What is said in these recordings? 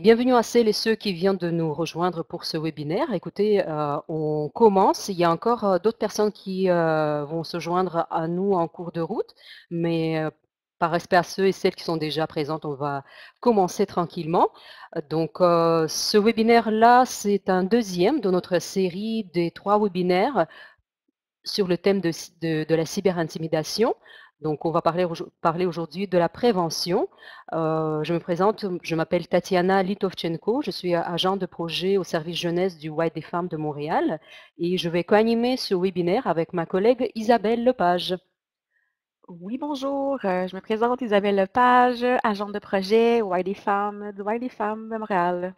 Bienvenue à celles et ceux qui viennent de nous rejoindre pour ce webinaire. Écoutez, on commence. Il y a encore d'autres personnes qui vont se joindre à nous en cours de route, mais par respect à ceux et celles qui sont déjà présentes, on va commencer tranquillement. Donc, ce webinaire-là, c'est un deuxième de notre série des 3 webinaires sur le thème de la cyberintimidation. Donc, on va parler aujourd'hui de la prévention. Je me présente, je m'appelle Tatiana Litovchenko, je suis agent de projet au service jeunesse du White des femmes de Montréal et je vais co-animer ce webinaire avec ma collègue Isabelle Lepage. Oui, bonjour, je me présente Isabelle Lepage, agente de projet White des femmes du White des femmes de Montréal.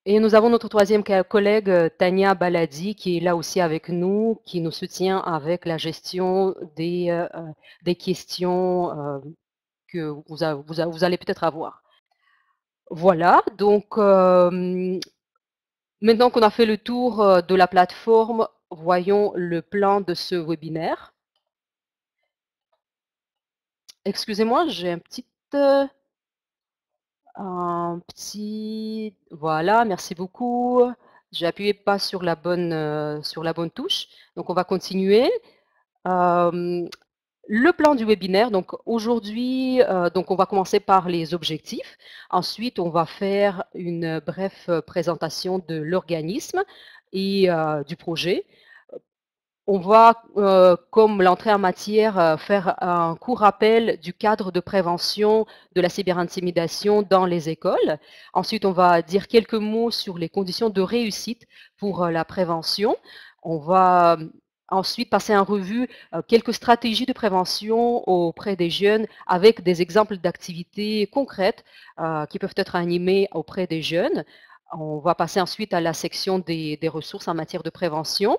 Et nous avons notre troisième collègue, Tania Baladi, qui est là aussi avec nous, qui nous soutient avec la gestion des questions que vous allez peut-être avoir. Voilà, donc maintenant qu'on a fait le tour de la plateforme, voyons le plan de ce webinaire. Excusez-moi, j'ai voilà, merci beaucoup. J'ai appuyé pas sur la bonne touche. Donc on va continuer. Euh, Le plan du webinaire, donc aujourd'hui, donc on va commencer par les objectifs. Ensuite, on va faire une brève présentation de l'organisme et du projet. On va, comme l'entrée en matière, faire un court rappel du cadre de prévention de la cyberintimidation dans les écoles. Ensuite, on va dire quelques mots sur les conditions de réussite pour la prévention. On va ensuite passer en revue quelques stratégies de prévention auprès des jeunes avec des exemples d'activités concrètes qui peuvent être animées auprès des jeunes. On va passer ensuite à la section des ressources en matière de prévention.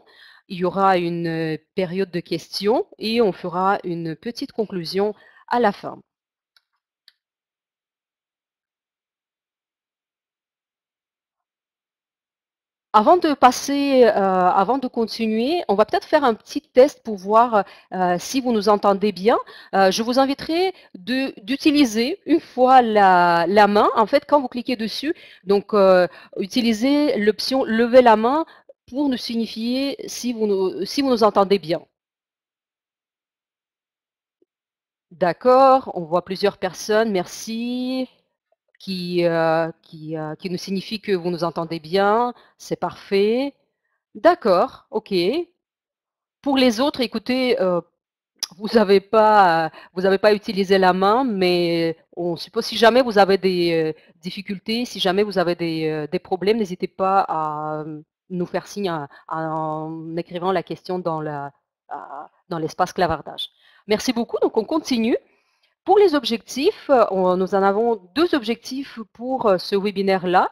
Il y aura une période de questions et on fera une petite conclusion à la fin. Avant de continuer, on va peut-être faire un petit test pour voir si vous nous entendez bien. Je vous inviterai d'utiliser une fois la main. En fait, quand vous cliquez dessus, donc utilisez l'option lever la main pour nous signifier si si vous nous entendez bien. D'accord, on voit plusieurs personnes, merci, qui nous signifient que vous nous entendez bien, c'est parfait. D'accord, OK. Pour les autres, écoutez, vous avez pas utilisé la main, mais on suppose si jamais vous avez des difficultés, si jamais vous avez des problèmes, n'hésitez pas à nous faire signe en écrivant la question dans l'espace clavardage. Merci beaucoup, donc on continue. Pour les objectifs, nous en avons 2 objectifs pour ce webinaire-là.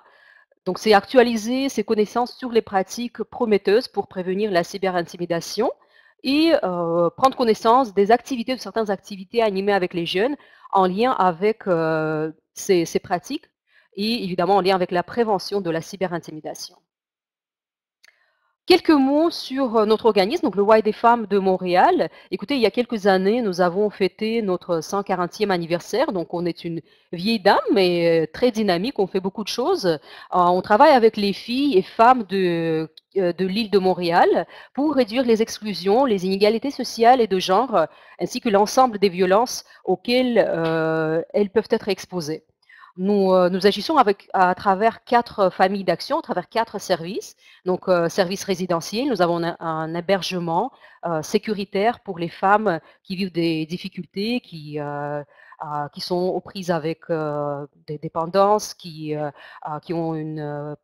Donc, c'est actualiser ses connaissances sur les pratiques prometteuses pour prévenir la cyberintimidation et prendre connaissance des activités, de certaines activités animées avec les jeunes en lien avec ces pratiques et évidemment en lien avec la prévention de la cyberintimidation. Quelques mots sur notre organisme, donc le Y des femmes de Montréal. Écoutez, il y a quelques années, nous avons fêté notre 140e anniversaire, donc on est une vieille dame, mais très dynamique, on fait beaucoup de choses. On travaille avec les filles et femmes de l'île de Montréal pour réduire les exclusions, les inégalités sociales et de genre, ainsi que l'ensemble des violences auxquelles elles peuvent être exposées. Nous agissons à travers 4 familles d'action, à travers 4 services. Donc, service résidentiel, nous avons un hébergement sécuritaire pour les femmes qui vivent des difficultés, qui sont aux prises avec des dépendances, ont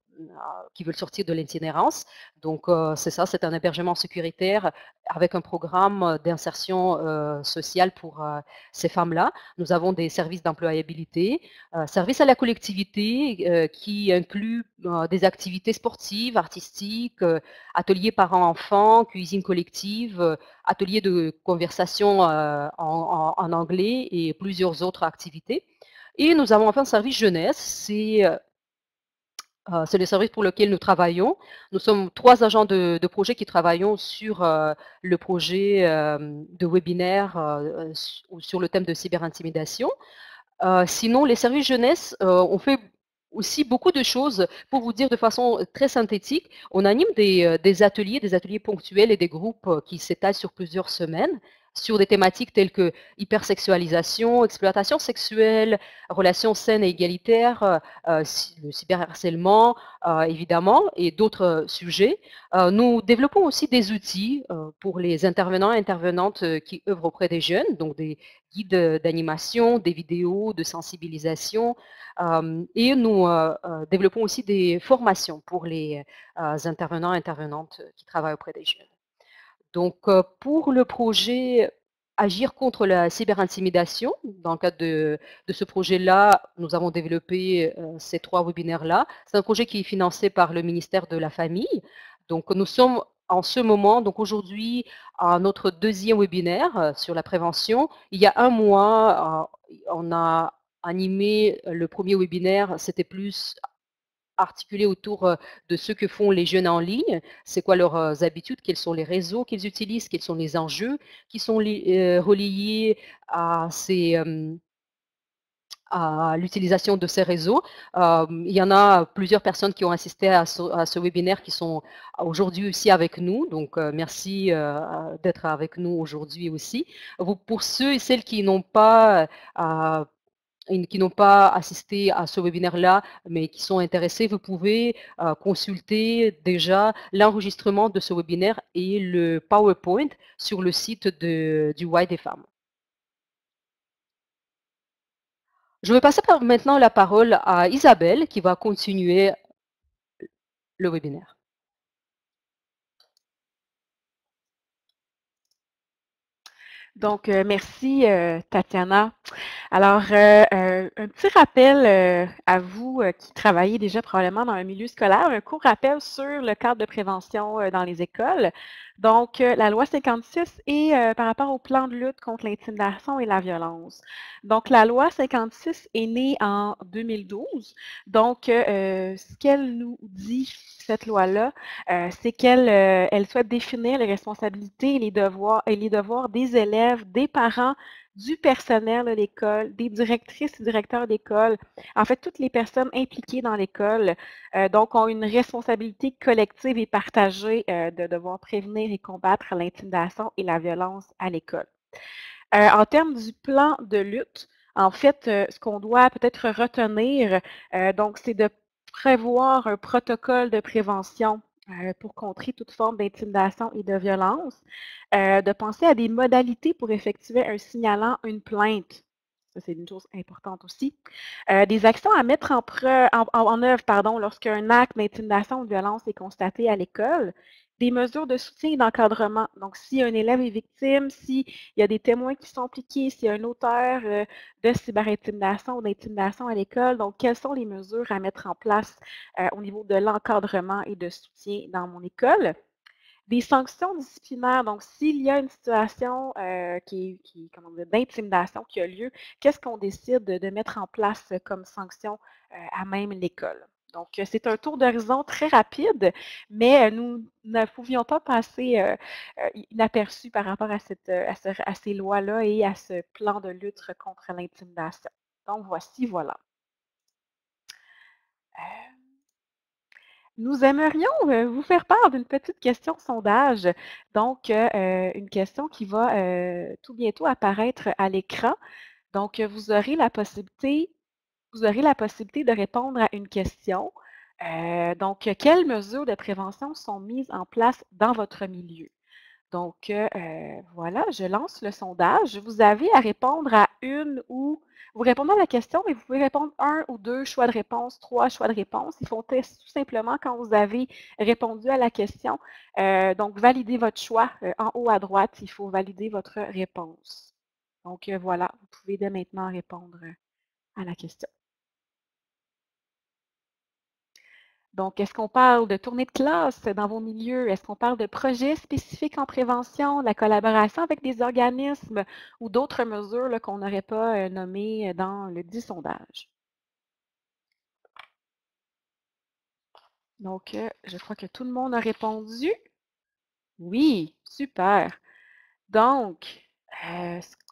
qui veulent sortir de l'itinérance. Donc, c'est ça, c'est un hébergement sécuritaire avec un programme d'insertion sociale pour ces femmes-là. Nous avons des services d'employabilité, service à la collectivité qui inclut des activités sportives, artistiques, ateliers parents-enfants, cuisine collective, ateliers de conversation en anglais et plusieurs autres activités. Et nous avons enfin un service jeunesse, c'est le service pour lequel nous travaillons. Nous sommes 3 agents de projet qui travaillons sur le projet de webinaire sur le thème de cyberintimidation. Sinon, les services jeunesse, on fait aussi beaucoup de choses. Pour vous dire de façon très synthétique, on anime des ateliers ponctuels et des groupes qui s'étalent sur plusieurs semaines, sur des thématiques telles que hypersexualisation, exploitation sexuelle, relations saines et égalitaires, le cyberharcèlement, évidemment, et d'autres sujets. Nous développons aussi des outils pour les intervenants et intervenantes qui œuvrent auprès des jeunes, donc des guides d'animation, des vidéos de sensibilisation, et nous développons aussi des formations pour les intervenants et intervenantes qui travaillent auprès des jeunes. Donc, pour le projet Agir contre la cyberintimidation, dans le cadre de ce projet-là, nous avons développé ces 3 webinaires-là. C'est un projet qui est financé par le ministère de la Famille. Donc, nous sommes en ce moment, donc aujourd'hui, à notre 2e webinaire sur la prévention. Il y a un mois, on a animé le 1er webinaire, c'était plus articulé autour de ce que font les jeunes en ligne, c'est quoi leurs habitudes, quels sont les réseaux qu'ils utilisent, quels sont les enjeux qui sont reliés à à l'utilisation de ces réseaux. Il y en a plusieurs personnes qui ont assisté à ce webinaire qui sont aujourd'hui aussi avec nous. Donc, merci d'être avec nous aujourd'hui aussi. Pour ceux et celles qui n'ont pas assisté à ce webinaire-là, mais qui sont intéressés, vous pouvez consulter déjà l'enregistrement de ce webinaire et le PowerPoint sur le site du Y des femmes. Je vais passer maintenant la parole à Isabelle qui va continuer le webinaire. Donc, merci, Tatiana. Alors, un petit rappel à vous qui travaillez déjà probablement dans un milieu scolaire, un court rappel sur le cadre de prévention dans les écoles. Donc, la loi 56 est par rapport au plan de lutte contre l'intimidation et la violence. Donc, la loi 56 est née en 2012. Donc, ce qu'elle nous dit, cette loi-là, c'est qu'elle elle souhaite définir les responsabilités et les devoirs des élèves, des parents, du personnel de l'école, des directrices et directeurs d'école, en fait, toutes les personnes impliquées dans l'école, donc ont une responsabilité collective et partagée de devoir prévenir et combattre l'intimidation et la violence à l'école. En termes du plan de lutte, en fait, ce qu'on doit peut-être retenir, donc, c'est de prévoir un protocole de prévention pour contrer toute forme d'intimidation et de violence, de penser à des modalités pour effectuer un signalant, une plainte. Ça, c'est une chose importante aussi. Des actions à mettre en œuvre pardon, lorsqu'un acte d'intimidation ou de violence est constaté à l'école. Des mesures de soutien et d'encadrement. Donc, si un élève est victime, s'il y a des témoins qui sont impliqués, s'il y a un auteur de cyberintimidation ou d'intimidation à l'école, donc quelles sont les mesures à mettre en place au niveau de l'encadrement et de soutien dans mon école? Des sanctions disciplinaires, donc s'il y a une situation comment dire, d'intimidation qui a lieu, qu'est-ce qu'on décide de mettre en place comme sanction à même l'école? Donc, c'est un tour d'horizon très rapide, mais nous ne pouvions pas passer inaperçu par rapport à, à ces lois-là et à ce plan de lutte contre l'intimidation. Donc, voilà. Nous aimerions vous faire part d'une petite question sondage. Donc, une question qui va tout bientôt apparaître à l'écran. Donc, vous aurez la possibilité de répondre à une question. Donc, quelles mesures de prévention sont mises en place dans votre milieu? Donc, voilà, je lance le sondage. Vous avez à répondre à une ou vous répondez à la question, mais vous pouvez répondre un ou deux choix de réponse, trois choix de réponse. Il faut tester tout simplement quand vous avez répondu à la question. Donc, validez votre choix. En haut à droite, il faut valider votre réponse. Donc, voilà, vous pouvez dès maintenant répondre à la question. Donc, est-ce qu'on parle de tournée de classe dans vos milieux? Est-ce qu'on parle de projets spécifiques en prévention, de la collaboration avec des organismes ou d'autres mesures qu'on n'aurait pas nommées dans le dit sondage? Donc, je crois que tout le monde a répondu. Oui, super. Donc,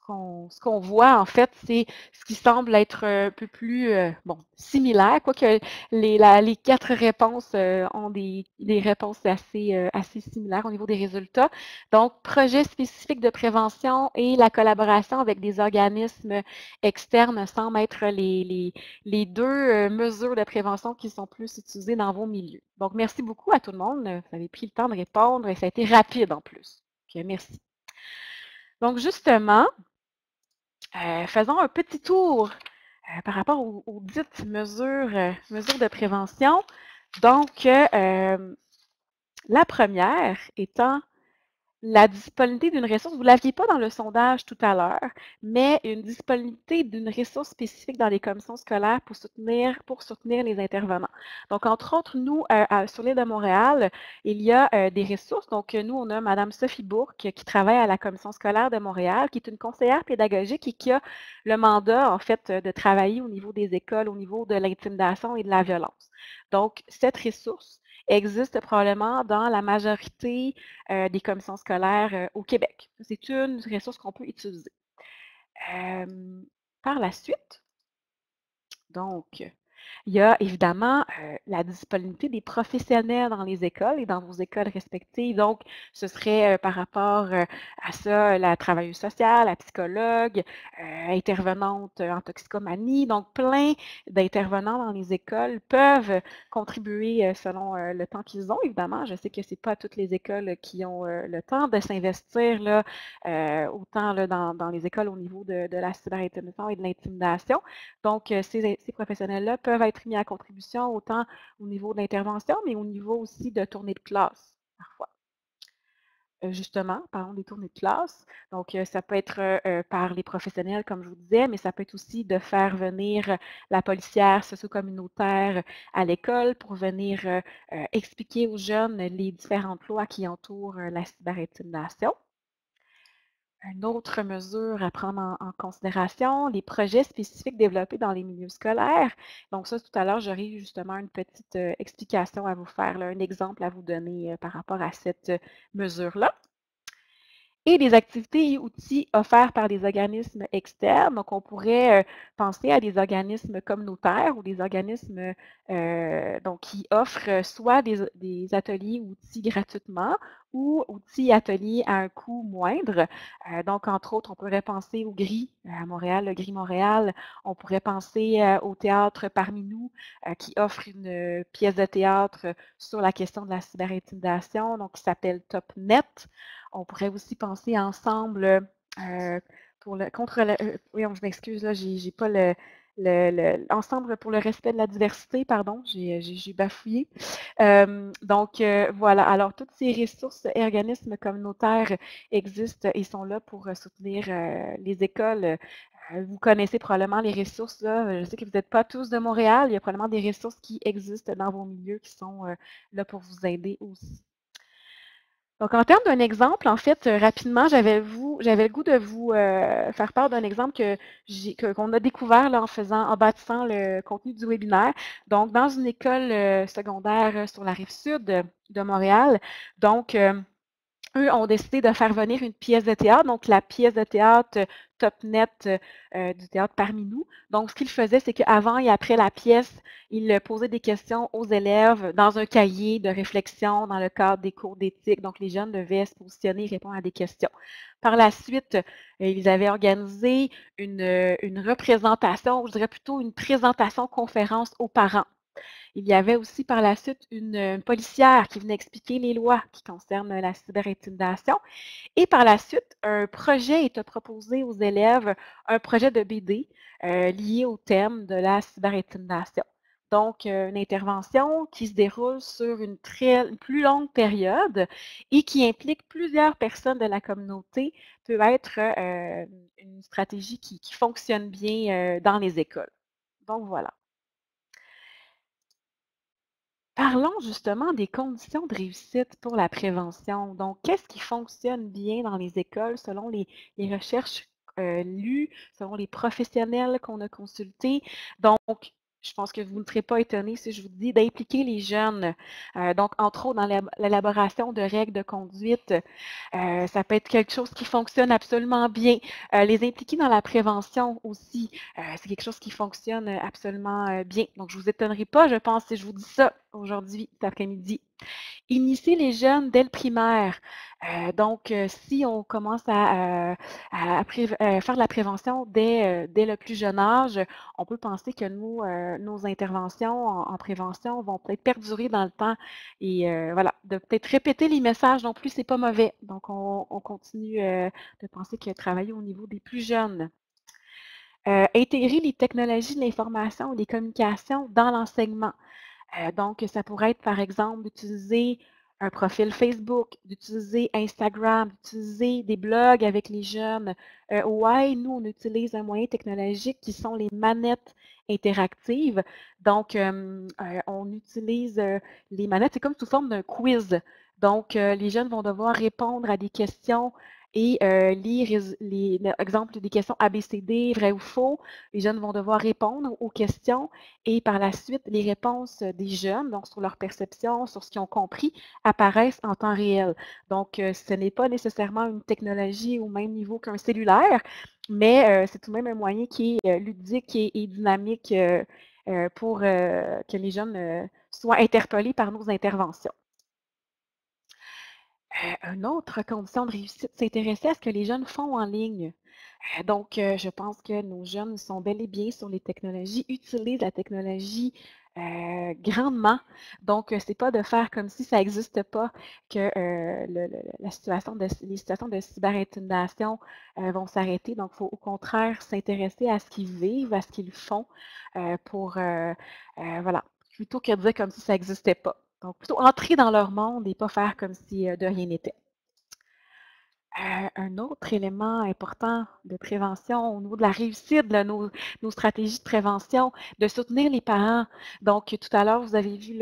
ce qu'on voit, en fait, c'est ce qui semble être un peu plus bon, similaire, quoique les 4 réponses ont des réponses assez similaires au niveau des résultats. Donc, projet spécifique de prévention et la collaboration avec des organismes externes semblent être les 2 mesures de prévention qui sont plus utilisées dans vos milieux. Donc, merci beaucoup à tout le monde. Vous avez pris le temps de répondre et ça a été rapide en plus. Donc, merci. Donc, justement, faisons un petit tour par rapport aux dites mesures de prévention. Donc, la première étant la disponibilité d'une ressource, vous ne l'aviez pas dans le sondage tout à l'heure, mais une disponibilité d'une ressource spécifique dans les commissions scolaires pour soutenir les intervenants. Donc, entre autres, nous, sur l'île de Montréal, il y a des ressources. Donc, nous, on a Mme Sophie Bourque qui travaille à la commission scolaire de Montréal, qui est une conseillère pédagogique et qui a le mandat, en fait, de travailler au niveau des écoles, au niveau de l'intimidation et de la violence. Donc, cette ressource existe probablement dans la majorité des commissions scolaires au Québec. C'est une ressource qu'on peut utiliser. Par la suite, donc, il y a évidemment la disponibilité des professionnels dans les écoles et dans vos écoles respectives. Donc, ce serait par rapport à ça, la travailleuse sociale, la psychologue, intervenante en toxicomanie. Donc, plein d'intervenants dans les écoles peuvent contribuer selon le temps qu'ils ont, évidemment. Je sais que ce n'est pas toutes les écoles qui ont le temps de s'investir là, autant là, dans les écoles au niveau de la cyberintimidation et de l'intimidation. Donc, ces professionnels-là peuvent être mis à contribution autant au niveau de l'intervention, mais au niveau aussi de tournées de classe, parfois. Justement, parlons des tournées de classe. Donc, ça peut être par les professionnels, comme je vous disais, mais ça peut être aussi de faire venir la policière socio-communautaire à l'école pour venir expliquer aux jeunes les différentes lois qui entourent la cyberintimidation. Une autre mesure à prendre en considération, les projets spécifiques développés dans les milieux scolaires. Donc ça, tout à l'heure, j'aurai justement une petite explication à vous faire, là, un exemple à vous donner par rapport à cette mesure-là. Et des activités et outils offerts par des organismes externes. Donc, on pourrait penser à des organismes communautaires ou des organismes donc, qui offrent soit des ateliers ou outils gratuitement ou outils et ateliers à un coût moindre. Donc, entre autres, on pourrait penser au GRI à Montréal, le GRI Montréal. On pourrait penser au théâtre Parmi nous qui offre une pièce de théâtre sur la question de la cyberintimidation, donc qui s'appelle TopNet. On pourrait aussi penser ensemble pour le contre le. Oui, je m'excuse, là, j'ai pas ensemble pour le respect de la diversité, pardon, j'ai bafouillé. Donc, voilà. Alors, toutes ces ressources et organismes communautaires existent et sont là pour soutenir les écoles. Vous connaissez probablement les ressources, là. Je sais que vous n'êtes pas tous de Montréal. Il y a probablement des ressources qui existent dans vos milieux qui sont là pour vous aider aussi. Donc, en termes d'un exemple, en fait, rapidement, j'avais le goût de vous faire part d'un exemple qu'on a découvert là, en bâtissant le contenu du webinaire. Donc, dans une école secondaire sur la rive sud de Montréal, donc, eux ont décidé de faire venir une pièce de théâtre, donc la pièce de théâtre TopNet du théâtre Parmi nous. Donc, ce qu'ils faisaient, c'est qu'avant et après la pièce, ils posaient des questions aux élèves dans un cahier de réflexion dans le cadre des cours d'éthique. Donc, les jeunes devaient se positionner et répondre à des questions. Par la suite, ils avaient organisé une représentation, je dirais plutôt une présentation conférence aux parents. Il y avait aussi par la suite une policière qui venait expliquer les lois qui concernent la cyberintimidation. Et par la suite, un projet est proposé aux élèves, un projet de BD lié au thème de la cyberintimidation. Donc, une intervention qui se déroule sur une plus longue période et qui implique plusieurs personnes de la communauté peut être une stratégie qui fonctionne bien dans les écoles. Donc, voilà. Parlons justement des conditions de réussite pour la prévention. Donc, qu'est-ce qui fonctionne bien dans les écoles selon les recherches lues, selon les professionnels qu'on a consultés? Donc, je pense que vous ne serez pas étonnés si je vous dis d'impliquer les jeunes. Donc, entre autres, dans l'élaboration de règles de conduite, ça peut être quelque chose qui fonctionne absolument bien. Les impliquer dans la prévention aussi, c'est quelque chose qui fonctionne absolument bien. Donc, je ne vous étonnerai pas, je pense, si je vous dis ça aujourd'hui, cet après-midi. Initier les jeunes dès le primaire. Donc, si on commence à faire de la prévention dès le plus jeune âge, on peut penser que nos interventions en prévention vont peut-être perdurer dans le temps et voilà, de peut-être répéter les messages non plus, c'est pas mauvais. Donc, on continue de penser que travailler au niveau des plus jeunes. Intégrer les technologies de l'information ou des communications dans l'enseignement. Donc, ça pourrait être, par exemple, d'utiliser un profil Facebook, d'utiliser Instagram, d'utiliser des blogs avec les jeunes. Ouais, nous, on utilise un moyen technologique qui sont les manettes interactives. Donc, on utilise les manettes, c'est comme sous forme d'un quiz. Donc, les jeunes vont devoir répondre à des questions et lire exemple des questions ABCD, vrai ou faux. Les jeunes vont devoir répondre aux questions et par la suite, les réponses des jeunes, donc sur leur perception, sur ce qu'ils ont compris, apparaissent en temps réel. Donc, ce n'est pas nécessairement une technologie au même niveau qu'un cellulaire, mais c'est tout de même un moyen qui est ludique et dynamique pour que les jeunes soient interpellés par nos interventions. Une autre condition de réussite, s'intéresser à ce que les jeunes font en ligne. Donc, je pense que nos jeunes sont bel et bien sur les technologies, utilisent la technologie grandement. Donc, c'est pas de faire comme si ça n'existe pas que les situations de cyberintimidation vont s'arrêter. Donc, il faut au contraire s'intéresser à ce qu'ils vivent, à ce qu'ils font pour, voilà, plutôt que de dire comme si ça n'existait pas. Donc, plutôt entrer dans leur monde et pas faire comme si de rien n'était. Un autre élément important de prévention au niveau de la réussite de nos stratégies de prévention, de soutenir les parents. Donc, tout à l'heure, vous avez vu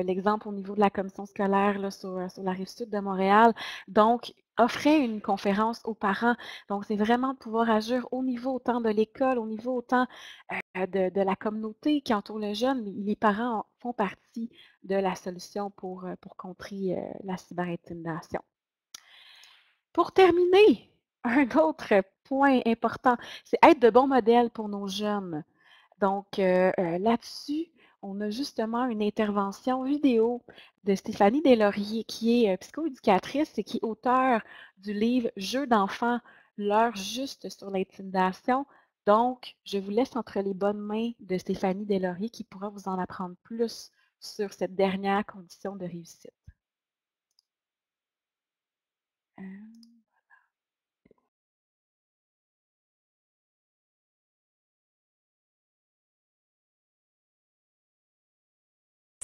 l'exemple au niveau de la commission scolaire là, sur la Rive-Sud de Montréal. Donc, offrez une conférence aux parents. Donc, c'est vraiment de pouvoir agir au niveau autant de l'école, au niveau autant de la communauté qui entoure le jeune. Les parents font partie de la solution pour contrer la cyberintimidation. Pour terminer, un autre point important, c'est être de bons modèles pour nos jeunes. Donc, là-dessus, on a justement une intervention vidéo de Stéphanie Deslauriers, qui est psychoéducatrice et qui est auteure du livre Jeux d'enfants, l'heure juste sur l'intimidation. Donc, je vous laisse entre les bonnes mains de Stéphanie Deslauriers qui pourra vous en apprendre plus sur cette dernière condition de réussite.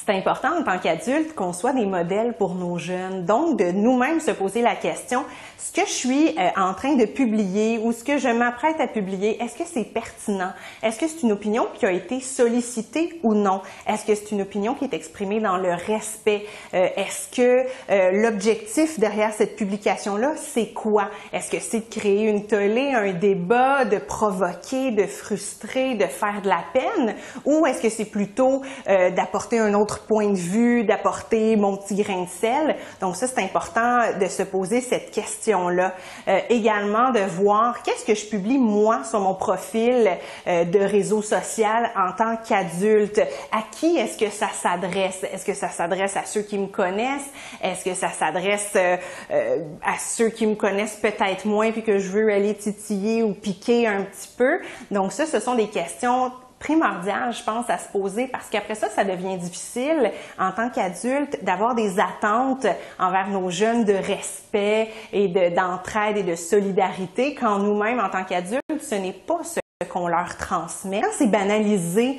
C'est important en tant qu'adulte qu'on soit des modèles pour nos jeunes. Donc, de nous-mêmes se poser la question, ce que je suis en train de publier ou ce que je m'apprête à publier, est-ce que c'est pertinent? Est-ce que c'est une opinion qui a été sollicitée ou non? Est-ce que c'est une opinion qui est exprimée dans le respect? Est-ce que l'objectif derrière cette publication-là, c'est quoi? Est-ce que c'est de créer une tollée, un débat, de provoquer, de frustrer, de faire de la peine? Ou est-ce que c'est plutôt d'apporter un autre point de vue, d'apporter mon petit grain de sel? Donc ça, c'est important de se poser cette question-là. Également, de voir qu'est-ce que je publie moi sur mon profil de réseau social en tant qu'adulte. À qui est-ce que ça s'adresse? Est-ce que ça s'adresse à ceux qui me connaissent? Est-ce que ça s'adresse à ceux qui me connaissent peut-être moins puis que je veux aller titiller ou piquer un petit peu? Donc ça, ce sont des questions primordial, je pense, à se poser parce qu'après ça, ça devient difficile en tant qu'adulte d'avoir des attentes envers nos jeunes de respect et d'entraide et de solidarité quand nous-mêmes, en tant qu'adultes, ce n'est pas ce qu'on leur transmet. Quand c'est banalisé,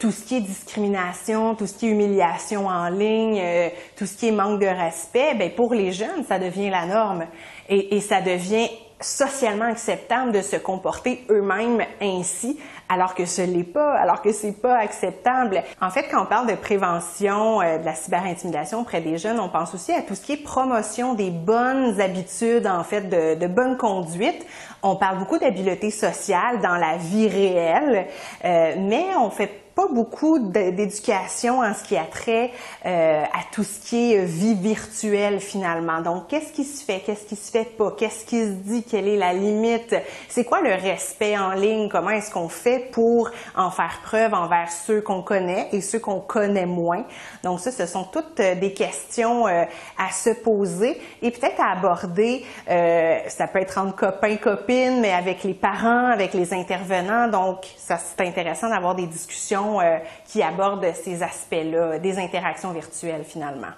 tout ce qui est discrimination, tout ce qui est humiliation en ligne, tout ce qui est manque de respect, ben pour les jeunes, ça devient la norme et ça devient socialement acceptable de se comporter eux-mêmes ainsi, alors que ce l'est pas, alors que c'est pas acceptable. En fait, quand on parle de prévention de la cyberintimidation auprès des jeunes, on pense aussi à tout ce qui est promotion des bonnes habitudes, en fait, de bonne conduite. On parle beaucoup d'habileté sociale dans la vie réelle, mais on fait pas beaucoup d'éducation en ce qui a trait à tout ce qui est vie virtuelle finalement. Donc, qu'est-ce qui se fait, qu'est-ce qui se fait pas, qu'est-ce qui se dit, quelle est la limite, c'est quoi le respect en ligne, comment est-ce qu'on fait pour en faire preuve envers ceux qu'on connaît et ceux qu'on connaît moins. Donc ça, ce sont toutes des questions à se poser et peut-être à aborder, ça peut être entre copains, copines, mais avec les parents, avec les intervenants. Donc, ça c'est intéressant d'avoir des discussions qui abordent ces aspects-là, des interactions virtuelles finalement.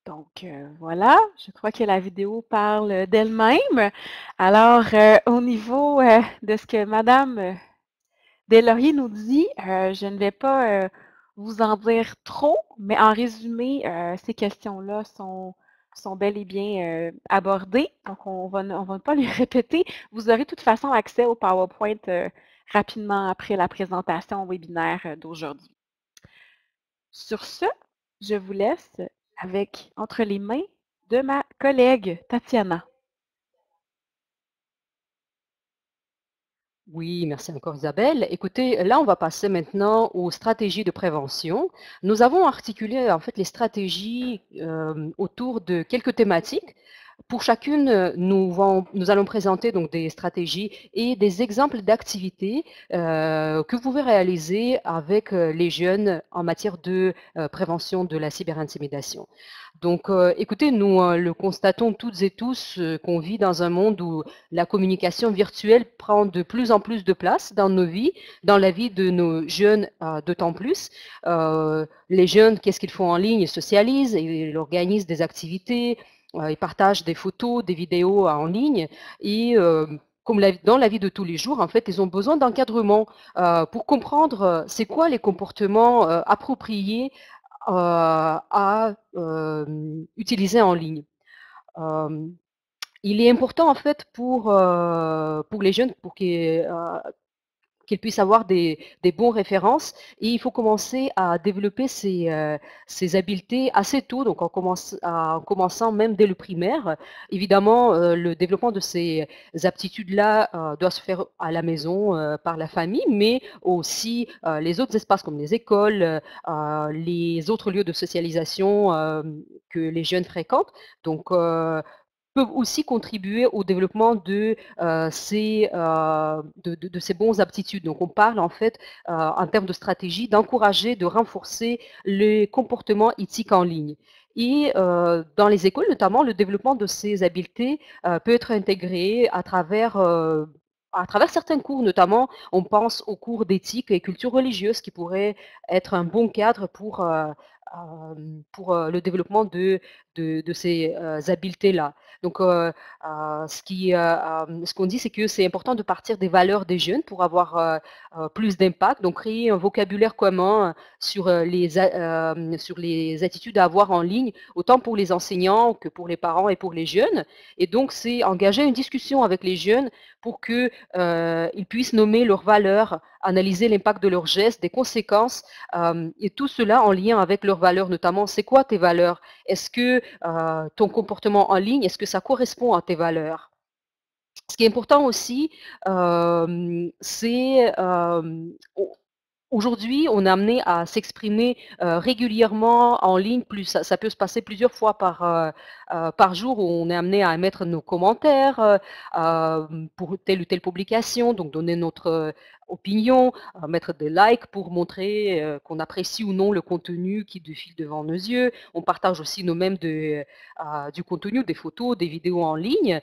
Donc, voilà, je crois que la vidéo parle d'elle-même. Alors, au niveau de ce que Madame Deslauriers nous dit, je ne vais pas vous en dire trop, mais en résumé, ces questions-là sont bel et bien abordées. Donc, on va pas les répéter. Vous aurez de toute façon accès au PowerPoint rapidement après la présentation webinaire d'aujourd'hui. Sur ce, je vous laisse entre les mains de ma collègue Tatiana. Oui, merci encore Isabelle. Écoutez, là, on va passer maintenant aux stratégies de prévention. Nous avons articulé en fait les stratégies autour de quelques thématiques. Pour chacune, nous allons présenter donc des stratégies et des exemples d'activités que vous pouvez réaliser avec les jeunes en matière de prévention de la cyberintimidation. Donc, écoutez, nous le constatons toutes et tous qu'on vit dans un monde où la communication virtuelle prend de plus en plus de place dans nos vies, dans la vie de nos jeunes d'autant plus. Les jeunes, qu'est-ce qu'ils font en ligne? Ils socialisent, ils organisent des activités, ils partagent des photos, des vidéos en ligne et comme dans la vie de tous les jours, en fait, ils ont besoin d'encadrement pour comprendre c'est quoi les comportements appropriés à utiliser en ligne. Il est important en fait pour les jeunes, pour qu'ils puissent avoir des bons références et il faut commencer à développer ces habiletés assez tôt, donc en commençant même dès le primaire. Évidemment, le développement de ces aptitudes-là doit se faire à la maison par la famille, mais aussi les autres espaces comme les écoles, les autres lieux de socialisation que les jeunes fréquentent. Donc, peuvent aussi contribuer au développement de ces bonnes aptitudes. Donc, on parle en fait, en termes de stratégie, d'encourager, de renforcer les comportements éthiques en ligne. Et dans les écoles, notamment, le développement de ces habiletés peut être intégré à travers certains cours, notamment, on pense aux cours d'éthique et culture religieuse qui pourraient être un bon cadre pour le développement de ces habiletés-là. Donc, ce qu'on dit, c'est que c'est important de partir des valeurs des jeunes pour avoir plus d'impact. Donc, créer un vocabulaire commun sur les attitudes à avoir en ligne, autant pour les enseignants que pour les parents et pour les jeunes. Et donc, c'est engager une discussion avec les jeunes pour qu'ils puissent nommer leurs valeurs, analyser l'impact de leurs gestes, des conséquences, et tout cela en lien avec leurs valeurs, notamment, c'est quoi tes valeurs? Est-ce que ton comportement en ligne, est-ce que ça correspond à tes valeurs? Ce qui est important aussi, c'est aujourd'hui, on est amené à s'exprimer régulièrement en ligne. Ça peut se passer plusieurs fois par jour où on est amené à émettre nos commentaires pour telle ou telle publication, donc donner notre opinion, mettre des likes pour montrer qu'on apprécie ou non le contenu qui défile devant nos yeux. On partage aussi nous-mêmes du contenu, des photos, des vidéos en ligne.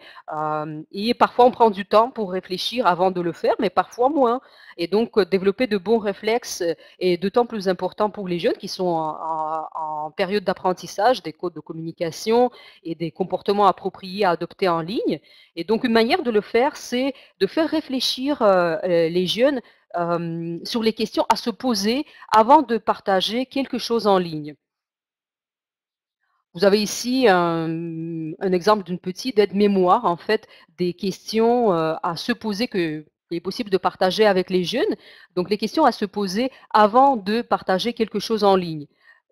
Et parfois, on prend du temps pour réfléchir avant de le faire, mais parfois moins. Et donc, développer de bons réflexes est d'autant plus important pour les jeunes qui sont en période d'apprentissage des codes de communication et des comportements appropriés à adopter en ligne. Et donc, une manière de le faire, c'est de faire réfléchir les jeunes sur les questions à se poser avant de partager quelque chose en ligne. Vous avez ici un exemple d'une petite aide-mémoire, en fait, des questions à se poser qu'il est possible de partager avec les jeunes. Donc, les questions à se poser avant de partager quelque chose en ligne.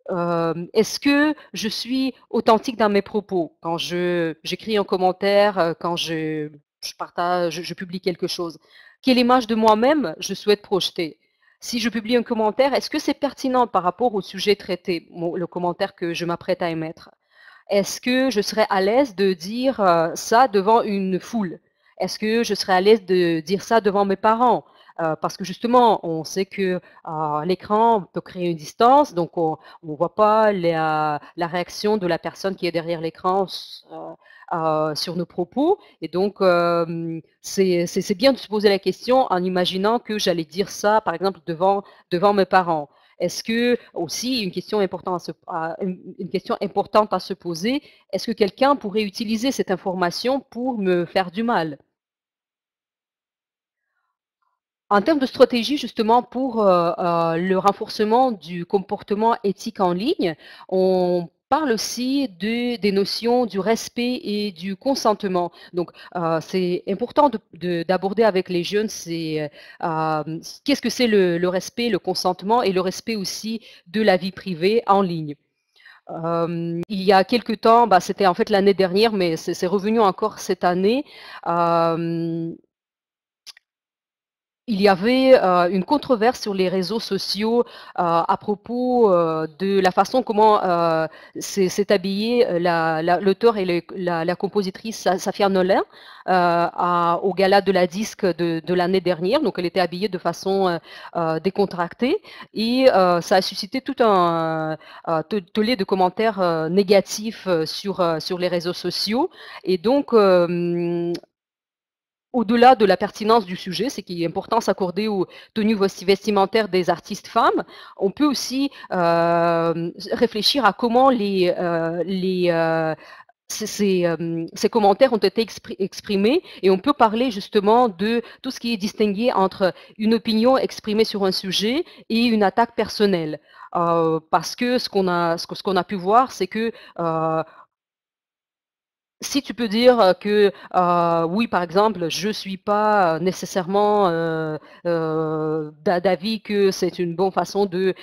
est-ce que je suis authentique dans mes propos quand j'écris un commentaire, quand je partage, je publie quelque chose? Quelle image de moi-même je souhaite projeter? Si je publie un commentaire, est-ce que c'est pertinent par rapport au sujet traité, le commentaire que je m'apprête à émettre? Est-ce que je serais à l'aise de dire ça devant une foule? Est-ce que je serais à l'aise de dire ça devant mes parents? Parce que justement, on sait que l'écran peut créer une distance, donc on ne voit pas la réaction de la personne qui est derrière l'écran sur nos propos. Et donc, c'est bien de se poser la question en imaginant que j'allais dire ça, par exemple, devant mes parents. Est-ce que, aussi, une question importante à se poser, est-ce que quelqu'un pourrait utiliser cette information pour me faire du mal? En termes de stratégie, justement, pour le renforcement du comportement éthique en ligne, on parle aussi des notions du respect et du consentement. Donc, c'est important d'aborder avec les jeunes, qu'est-ce que c'est le respect, le consentement et le respect aussi de la vie privée en ligne. Il y a quelque temps, bah, c'était en fait l'année dernière, mais c'est revenu encore cette année. Il y avait une controverse sur les réseaux sociaux à propos de la façon comment s'est habillée l'auteur et la compositrice Safia Nolin au gala de la disque de l'année dernière. Donc, elle était habillée de façon décontractée et ça a suscité tout un tollé de commentaires négatifs sur les réseaux sociaux. Et donc, au-delà de la pertinence du sujet, c'est qu'il est important de s'accorder aux tenues vestimentaires des artistes femmes. On peut aussi réfléchir à comment ces commentaires ont été exprimés et on peut parler justement de tout ce qui est distingué entre une opinion exprimée sur un sujet et une attaque personnelle. Parce que ce qu'on a pu voir, c'est que si tu peux dire que oui, par exemple, je suis pas nécessairement d'avis que c'est une bonne façon de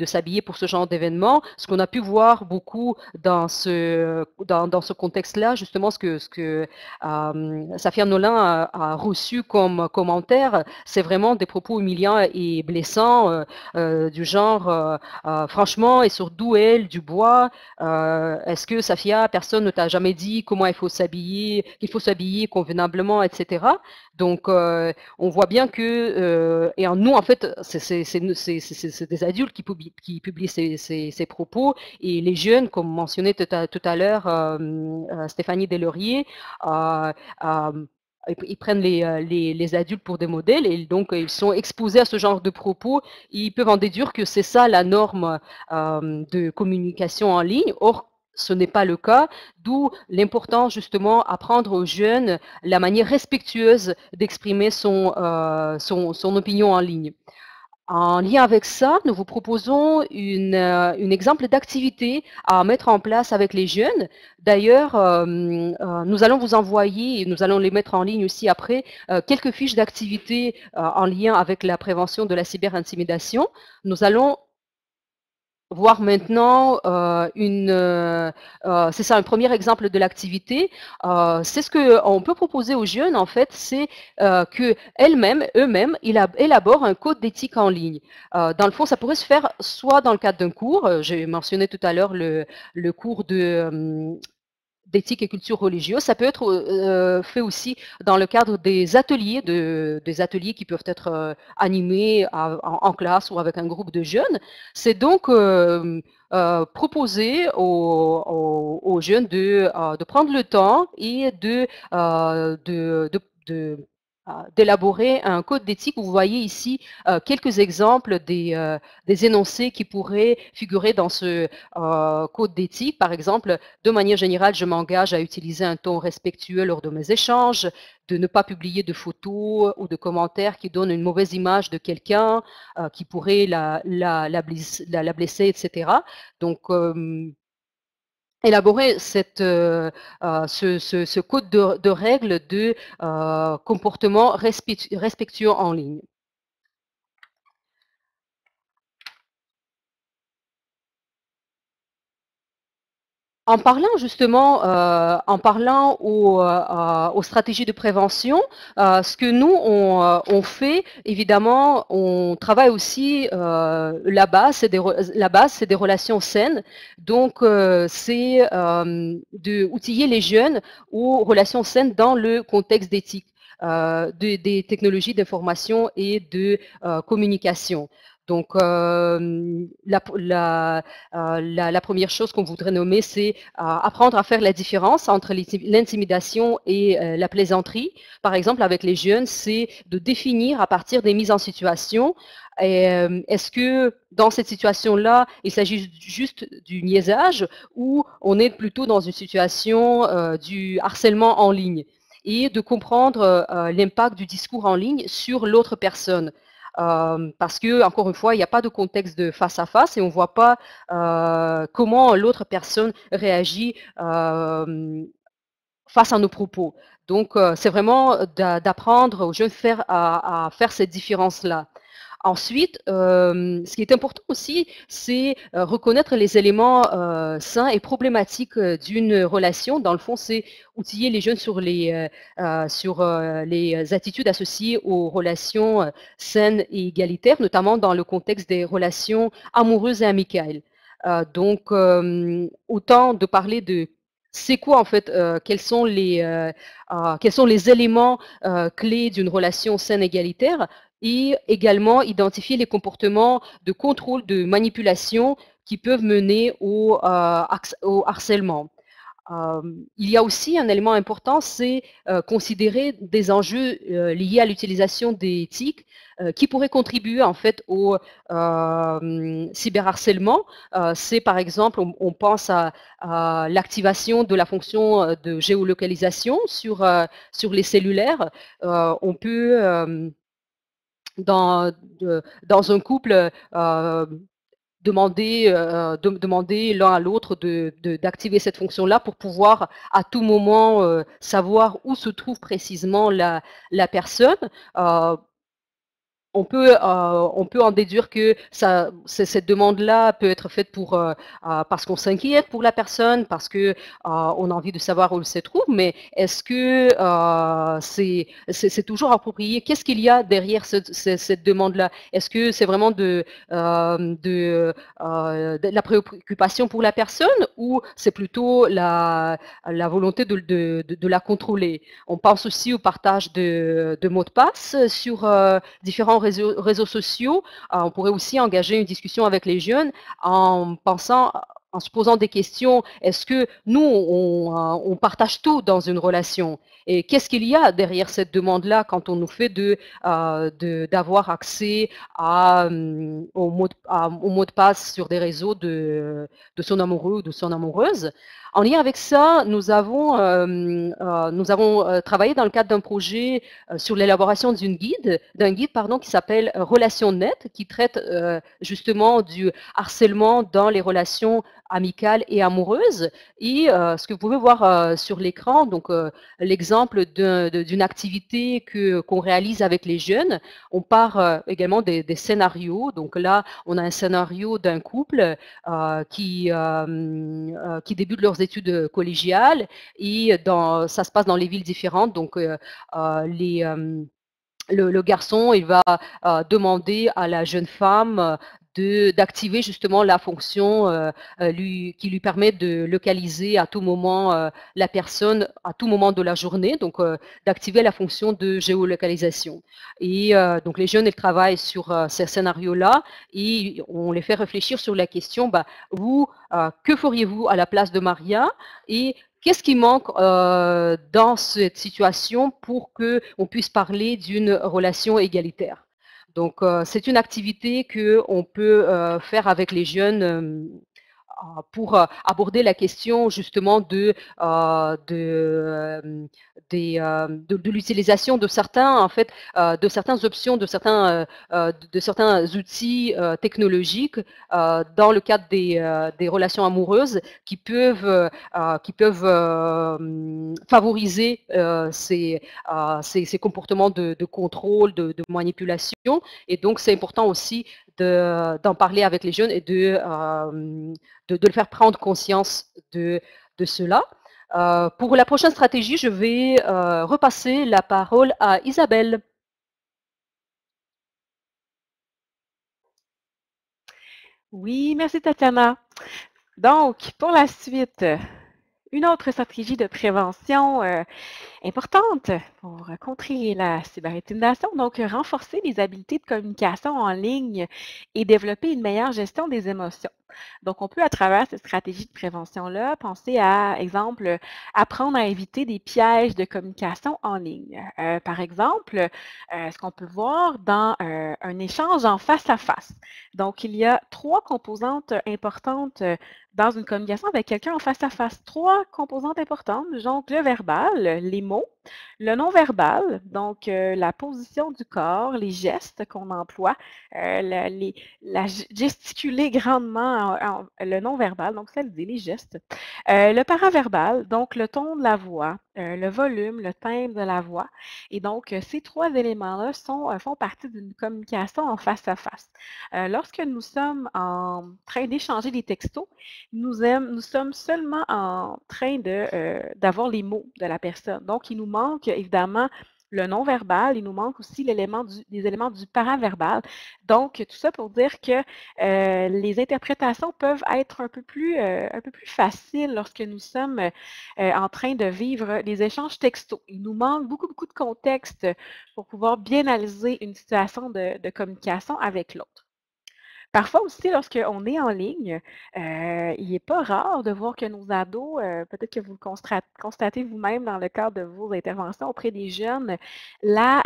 s'habiller pour ce genre d'événement, ce qu'on a pu voir beaucoup dans ce contexte-là, justement, ce que Safia Nolin a reçu comme commentaire, c'est vraiment des propos humiliants et blessants du genre franchement, et sur d'où elle, du bois, est-ce que Safia, personne ne t'a jamais dit comment il faut s'habiller, qu'il faut s'habiller convenablement, etc. Donc, on voit bien que, et en nous, en fait, c'est des adultes qui publient ces propos, et les jeunes, comme mentionné tout à l'heure Stéphanie Deslauriers, euh, euh, ils prennent les adultes pour des modèles et donc ils sont exposés à ce genre de propos. Ils peuvent en déduire que c'est ça la norme de communication en ligne. Or, ce n'est pas le cas, d'où l'importance justement à apprendre aux jeunes la manière respectueuse d'exprimer son opinion en ligne. En lien avec ça, nous vous proposons une exemple d'activité à mettre en place avec les jeunes. D'ailleurs, nous allons vous envoyer, et nous allons les mettre en ligne aussi après, quelques fiches d'activité en lien avec la prévention de la cyberintimidation. Nous allons voir maintenant c'est ça un premier exemple de l'activité. C'est ce qu'on peut proposer aux jeunes en fait, c'est que eux-mêmes élaborent un code d'éthique en ligne. Dans le fond, ça pourrait se faire soit dans le cadre d'un cours, j'ai mentionné tout à l'heure le cours d'éthique et culture religieuse. Ça peut être fait aussi dans le cadre des ateliers qui peuvent être animés en classe ou avec un groupe de jeunes. C'est donc proposer aux jeunes de prendre le temps et d'élaborer un code d'éthique. Vous voyez ici quelques exemples des énoncés qui pourraient figurer dans ce code d'éthique. Par exemple, de manière générale, je m'engage à utiliser un ton respectueux lors de mes échanges, de ne pas publier de photos ou de commentaires qui donnent une mauvaise image de quelqu'un, qui pourrait la blesser, etc. Donc, élaborer ce code de règles de comportement respectueux en ligne. En parlant justement, en parlant aux stratégies de prévention, ce que nous on fait, évidemment, on travaille aussi la base, c'est des relations saines. Donc, c'est d'outiller les jeunes aux relations saines dans le contexte d'éthique, des technologies d'information et de communication. Donc, la première chose qu'on voudrait nommer, c'est apprendre à faire la différence entre l'intimidation et la plaisanterie. Par exemple, avec les jeunes, c'est de définir à partir des mises en situation. Est-ce que dans cette situation-là, il s'agit juste du niaisage ou on est plutôt dans une situation du harcèlement en ligne? Et de comprendre l'impact du discours en ligne sur l'autre personne. Parce que, encore une fois, il n'y a pas de contexte de face à face et on ne voit pas comment l'autre personne réagit face à nos propos. Donc, c'est vraiment d'apprendre aux jeunes à faire cette différence-là. Ensuite, ce qui est important aussi, c'est reconnaître les éléments sains et problématiques d'une relation. Dans le fond, c'est outiller les jeunes sur les attitudes associées aux relations saines et égalitaires, notamment dans le contexte des relations amoureuses et amicales. Donc, autant de parler de c'est quoi en fait, quels sont les éléments clés d'une relation saine égalitaire, et également identifier les comportements de contrôle, de manipulation qui peuvent mener au harcèlement. Il y a aussi un élément important, c'est considérer des enjeux liés à l'utilisation des TIC qui pourraient contribuer en fait au cyberharcèlement. C'est par exemple, on pense à l'activation de la fonction de géolocalisation sur les cellulaires. On peut dans un couple demander l'un à l'autre d'activer cette fonction-là pour pouvoir à tout moment savoir où se trouve précisément la personne. On peut en déduire que cette demande-là peut être faite parce qu'on s'inquiète pour la personne, parce qu'on a envie de savoir où elle se trouve, mais est-ce que c'est toujours approprié? Qu'est-ce qu'il y a derrière cette demande-là? Est-ce que c'est vraiment de la préoccupation pour la personne ou c'est plutôt la volonté de la contrôler? On pense aussi au partage de mots de passe sur différents réseaux sociaux. On pourrait aussi engager une discussion avec les jeunes en se posant des questions. Est-ce que nous, on partage tout dans une relation? Et qu'est-ce qu'il y a derrière cette demande-là quand on nous fait d'avoir accès au mot de passe sur des réseaux de son amoureux ou de son amoureuse? En lien avec ça, nous avons travaillé dans le cadre d'un projet sur l'élaboration d'un guide qui s'appelle Relations Net, qui traite justement du harcèlement dans les relations amicales et amoureuses. Et ce que vous pouvez voir sur l'écran, donc l'exemple d'une activité qu'on réalise avec les jeunes. On part également des scénarios. Donc là, on a un scénario d'un couple qui débute leurs études collégiales et ça se passe dans les villes différentes. Donc, le garçon, il va demander à la jeune femme d'activer justement la fonction qui lui permet de localiser à tout moment la personne, à tout moment de la journée, donc d'activer la fonction de géolocalisation. Et donc les jeunes, ils travaillent sur ces scénarios-là et on les fait réfléchir sur la question, vous, que feriez-vous à la place de Maria? Et qu'est-ce qui manque dans cette situation pour qu'on puisse parler d'une relation égalitaire? Donc, c'est une activité qu'on peut faire avec les jeunes pour aborder la question justement de l'utilisation de certaines options, de certains outils technologiques dans le cadre des relations amoureuses qui peuvent favoriser ces comportements de contrôle, de manipulation. Et donc, c'est important aussi d'en parler avec les jeunes et de leur faire prendre conscience de de cela. Pour la prochaine stratégie, je vais repasser la parole à Isabelle. Oui, merci Tatiana. Donc, pour la suite, une autre stratégie de prévention importante pour contrer la cyberintimidation, donc renforcer les habiletés de communication en ligne et développer une meilleure gestion des émotions. Donc, on peut, à travers cette stratégie de prévention-là, penser à, exemple, apprendre à éviter des pièges de communication en ligne. Par exemple, ce qu'on peut voir dans un échange en face à face. Donc, il y a 3 composantes importantes dans une communication avec quelqu'un en face à face. 3 composantes importantes, donc le verbal, les mots, le non-verbal, donc la position du corps, les gestes qu'on emploie, gesticuler grandement, le non-verbal, donc ça le dit, les gestes. Le paraverbal, donc le ton de la voix, le volume, le timbre de la voix. Et donc, ces 3 éléments-là font partie d'une communication en face à face. Lorsque nous sommes en train d'échanger des textos, nous sommes seulement en train d'avoir les mots de la personne. Donc, il nous manque évidemment le non-verbal, il nous manque aussi des éléments du paraverbal. Donc, tout ça pour dire que les interprétations peuvent être un peu plus faciles lorsque nous sommes en train de vivre les échanges textos. Il nous manque beaucoup, beaucoup de contexte pour pouvoir bien analyser une situation de communication avec l'autre. Parfois aussi, lorsqu'on est en ligne, il n'est pas rare de voir que nos ados, peut-être que vous le constatez vous-même dans le cadre de vos interventions auprès des jeunes, là,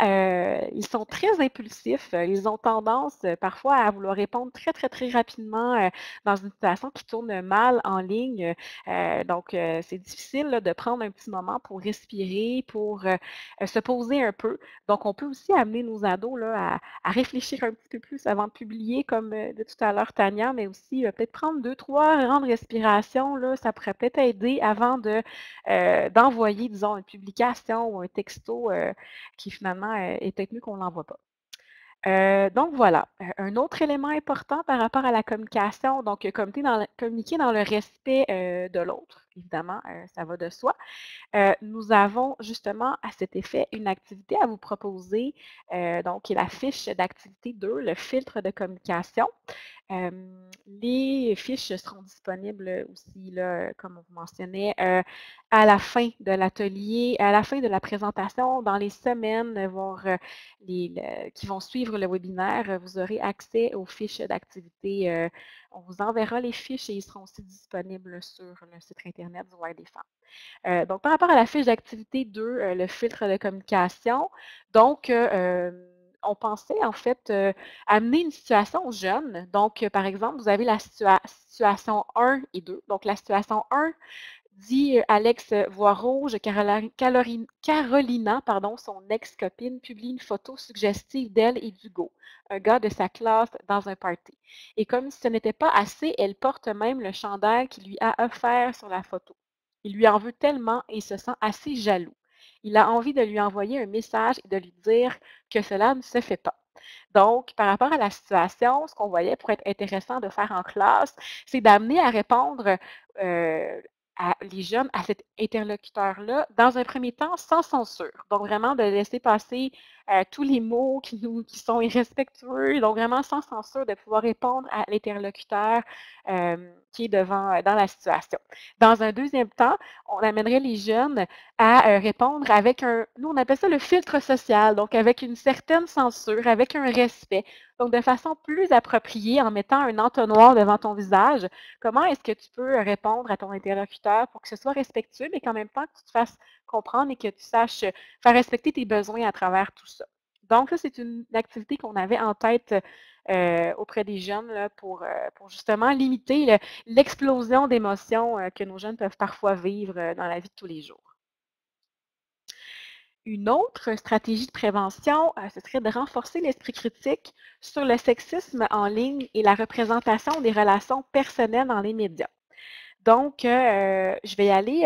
ils sont très impulsifs. Ils ont tendance parfois à vouloir répondre très, très, très rapidement dans une situation qui tourne mal en ligne. Donc, c'est difficile là, de prendre un petit moment pour respirer, pour se poser un peu. Donc, on peut aussi amener nos ados là, à réfléchir un petit peu plus avant de publier, comme de tout à l'heure Tania, mais aussi peut-être prendre 2-3 grandes respirations, là, ça pourrait peut-être aider avant d'envoyer, disons, une publication ou un texto qui finalement est peut-être mieux qu'on ne l'envoie pas. Donc voilà, un autre élément important par rapport à la communication, donc communiquer dans le respect de l'autre, évidemment, ça va de soi. Nous avons justement à cet effet une activité à vous proposer, donc qui est la fiche d'activité 2, le filtre de communication. Les fiches seront disponibles aussi, là, comme on vous mentionnait, à la fin de l'atelier, à la fin de la présentation, dans les semaines, voire qui vont suivre le webinaire, vous aurez accès aux fiches d'activité. On vous enverra les fiches et ils seront aussi disponibles sur le site Internet du Why des femmes. Donc, par rapport à la fiche d'activité 2, le filtre de communication, donc, on pensait en fait amener une situation jeune. Donc, par exemple, vous avez la situation 1 et 2. Donc, la situation 1 dit Alex voit rouge, Carolina, pardon, son ex-copine, publie une photo suggestive d'elle et d'Hugo, un gars de sa classe, dans un party. Et comme si ce n'était pas assez, elle porte même le chandail qu'il lui a offert sur la photo. Il lui en veut tellement et se sent assez jaloux. Il a envie de lui envoyer un message et de lui dire que cela ne se fait pas. Donc, par rapport à la situation, ce qu'on voyait pour être intéressant de faire en classe, c'est d'amener à répondre les jeunes à cet interlocuteur-là, dans un premier temps, sans censure. Donc, vraiment de laisser passer tous les mots qui sont irrespectueux, donc vraiment sans censure, de pouvoir répondre à l'interlocuteur qui est dans la situation. Dans un deuxième temps, on amènerait les jeunes à répondre avec nous on appelle ça le filtre social, donc avec une certaine censure, avec un respect, donc de façon plus appropriée, en mettant un entonnoir devant ton visage. Comment est-ce que tu peux répondre à ton interlocuteur pour que ce soit respectueux, mais qu'en même temps que tu te fasses comprendre et que tu saches faire respecter tes besoins à travers tout ça. Donc, ça, c'est une activité qu'on avait en tête auprès des jeunes là, pour justement limiter l'explosion d'émotions que nos jeunes peuvent parfois vivre dans la vie de tous les jours. Une autre stratégie de prévention, ce serait de renforcer l'esprit critique sur le sexisme en ligne et la représentation des relations personnelles dans les médias. Donc, je vais y aller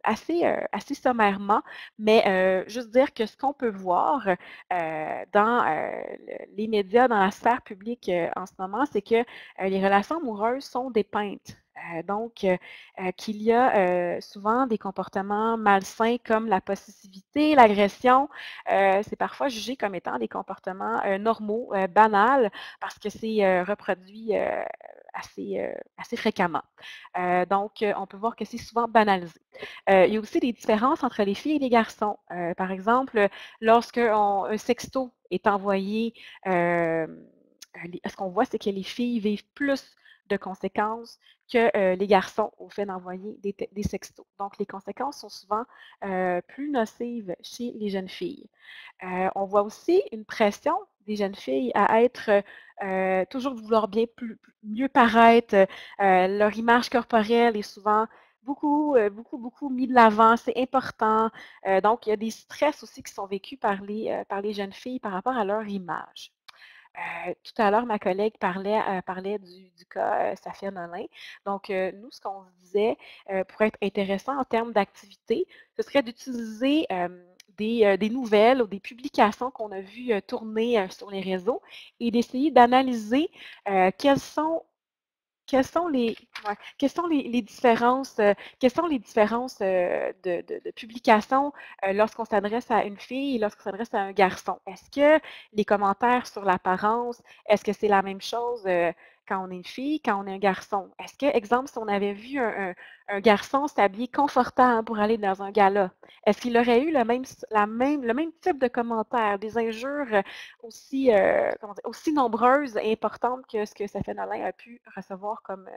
assez sommairement, mais juste dire que ce qu'on peut voir dans les médias, dans la sphère publique en ce moment, c'est que les relations amoureuses sont dépeintes Donc, qu'il y a souvent des comportements malsains comme la possessivité, l'agression. C'est parfois jugé comme étant des comportements normaux, banals, parce que c'est reproduit assez fréquemment. Donc, on peut voir que c'est souvent banalisé. Il y a aussi des différences entre les filles et les garçons. Par exemple, lorsque un sexto est envoyé, ce qu'on voit, c'est que les filles vivent plus de conséquences que les garçons au fait d'envoyer des sextos. Donc, les conséquences sont souvent plus nocives chez les jeunes filles. On voit aussi une pression des jeunes filles à être toujours vouloir mieux paraître. Leur image corporelle est souvent beaucoup mis de l'avant. C'est important. Donc, il y a des stress aussi qui sont vécus par les jeunes filles par rapport à leur image. Tout à l'heure, ma collègue parlait du cas Safia Nolin. Donc, nous, ce qu'on se disait pour être intéressant en termes d'activité, ce serait d'utiliser des nouvelles ou des publications qu'on a vues tourner sur les réseaux et d'essayer d'analyser quelles sont les différences, de publication lorsqu'on s'adresse à une fille et lorsqu'on s'adresse à un garçon? Est-ce que les commentaires sur l'apparence, est-ce que c'est la même chose quand on est une fille, quand on est un garçon? Est-ce que, exemple, si on avait vu un garçon s'habiller confortable pour aller dans un gala, est-ce qu'il aurait eu le même type de commentaires, des injures aussi nombreuses et importantes que ce que Safia Nolin a pu recevoir comme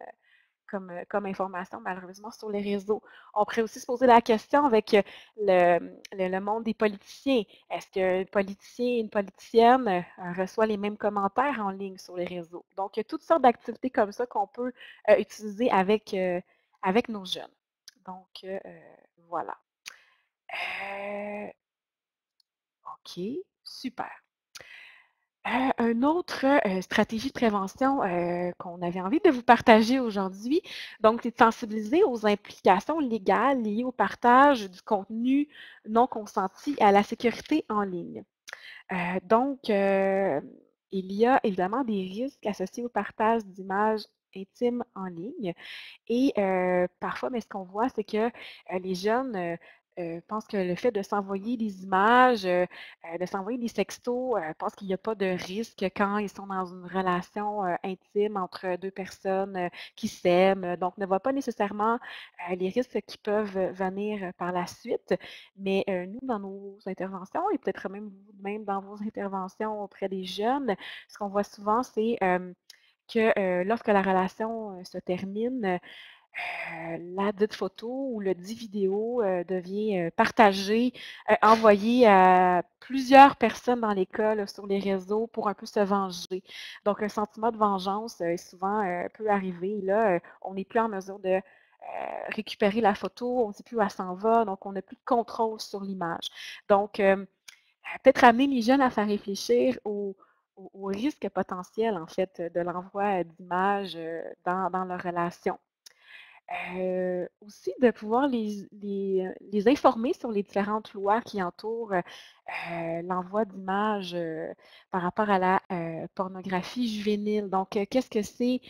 information, malheureusement, sur les réseaux. On pourrait aussi se poser la question avec le monde des politiciens. Est-ce qu'un politicien, une politicienne reçoit les mêmes commentaires en ligne sur les réseaux? Donc, il y a toutes sortes d'activités comme ça qu'on peut utiliser avec nos jeunes. Donc, voilà. OK, super. Une autre stratégie de prévention qu'on avait envie de vous partager aujourd'hui, donc c'est de sensibiliser aux implications légales liées au partage du contenu non consenti à la sécurité en ligne. Donc, il y a évidemment des risques associés au partage d'images intimes en ligne. Et parfois, mais ce qu'on voit, c'est que les jeunes pensent que le fait de s'envoyer des images, de s'envoyer des sextos, pensent qu'il n'y a pas de risque quand ils sont dans une relation intime entre deux personnes qui s'aiment. Donc, ne voient pas nécessairement les risques qui peuvent venir par la suite. Mais nous, dans nos interventions, et peut-être même dans vos interventions auprès des jeunes, ce qu'on voit souvent, c'est que lorsque la relation se termine, la dite photo ou le dit vidéo devient partagé, envoyé à plusieurs personnes dans l'école sur les réseaux pour un peu se venger. Donc, un sentiment de vengeance souvent peut arriver. Là, on n'est plus en mesure de récupérer la photo, on ne sait plus où elle s'en va, donc on n'a plus de contrôle sur l'image. Donc, peut-être amener les jeunes à faire réfléchir aux risques potentiels, en fait, de l'envoi d'images dans leur relation. Aussi de pouvoir les informer sur les différentes lois qui entourent l'envoi d'images par rapport à la pornographie juvénile. Donc, qu'est-ce que c'est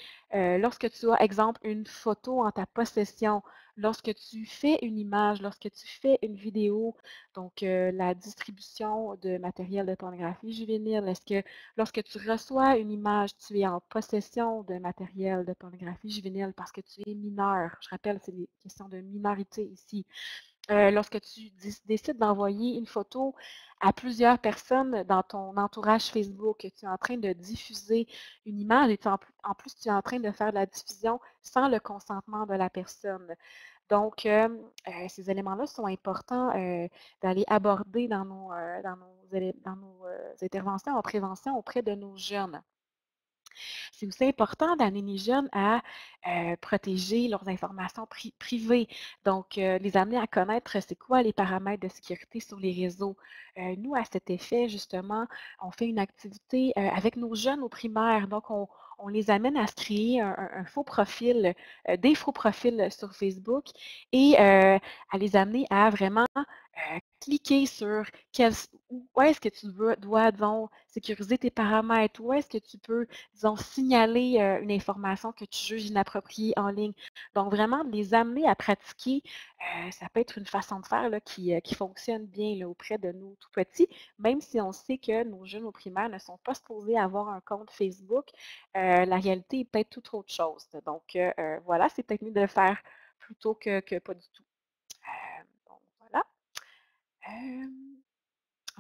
lorsque tu as, exemple, une photo en ta possession, lorsque tu fais une image, lorsque tu fais une vidéo, donc la distribution de matériel de pornographie juvénile. Est-ce que lorsque tu reçois une image, tu es en possession de matériel de pornographie juvénile parce que tu es mineur? Je rappelle, c'est des questions de minorité ici. Lorsque tu décides d'envoyer une photo à plusieurs personnes dans ton entourage Facebook, que tu es en train de diffuser une image et en plus tu es en train de faire de la diffusion sans le consentement de la personne. Donc, ces éléments-là sont importants d'aller aborder dans nos interventions en prévention auprès de nos jeunes. C'est aussi important d'amener les jeunes à protéger leurs informations privées. Donc, les amener à connaître c'est quoi les paramètres de sécurité sur les réseaux. Nous, à cet effet, justement, on fait une activité avec nos jeunes au primaire. Donc, on les amène à se créer un faux profil, des faux profils sur Facebook et à les amener à vraiment cliquer sur où est-ce que tu dois, disons, sécuriser tes paramètres, où est-ce que tu peux, disons, signaler une information que tu juges inappropriée en ligne. Donc, vraiment, de les amener à pratiquer, ça peut être une façon de faire là, qui fonctionne bien là, auprès de nous tout petits, même si on sait que nos jeunes au primaire ne sont pas supposés avoir un compte Facebook, la réalité est peut-être toute autre chose. Donc, voilà, c'est peut-être mieux de le faire plutôt que pas du tout. Donc, voilà.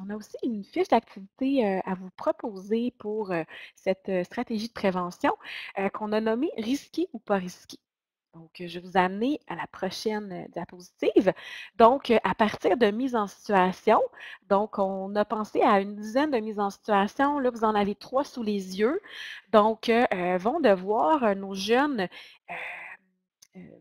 On a aussi une fiche d'activité à vous proposer pour cette stratégie de prévention qu'on a nommée risqué ou pas risqué. Donc, je vais vous amener à la prochaine diapositive. Donc, à partir de mise en situation, donc on a pensé à une dizaine de mises en situation. Là, vous en avez 3 sous les yeux. Donc, vont devoir nos jeunes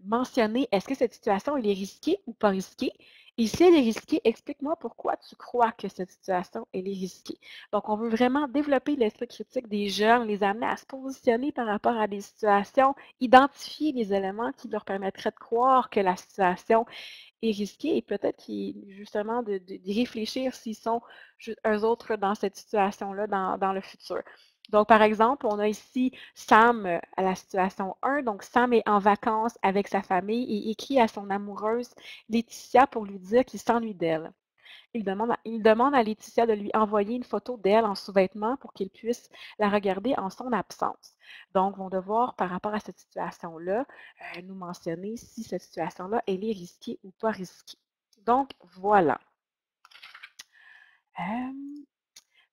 mentionner est-ce que cette situation elle est risquée ou pas risquée? Et si elle est risquée, explique-moi pourquoi tu crois que cette situation elle est risquée. Donc, on veut vraiment développer l'esprit critique des jeunes, les amener à se positionner par rapport à des situations, identifier les éléments qui leur permettraient de croire que la situation est risquée et peut-être justement d'y réfléchir s'ils sont eux autres dans cette situation-là dans le futur. Donc, par exemple, on a ici Sam à la situation 1. Donc, Sam est en vacances avec sa famille et écrit à son amoureuse Laetitia pour lui dire qu'il s'ennuie d'elle. Il demande à Laetitia de lui envoyer une photo d'elle en sous-vêtements pour qu'il puisse la regarder en son absence. Donc, vont devoir, par rapport à cette situation-là, nous mentionner si cette situation-là, elle est risquée ou pas risquée. Donc, voilà.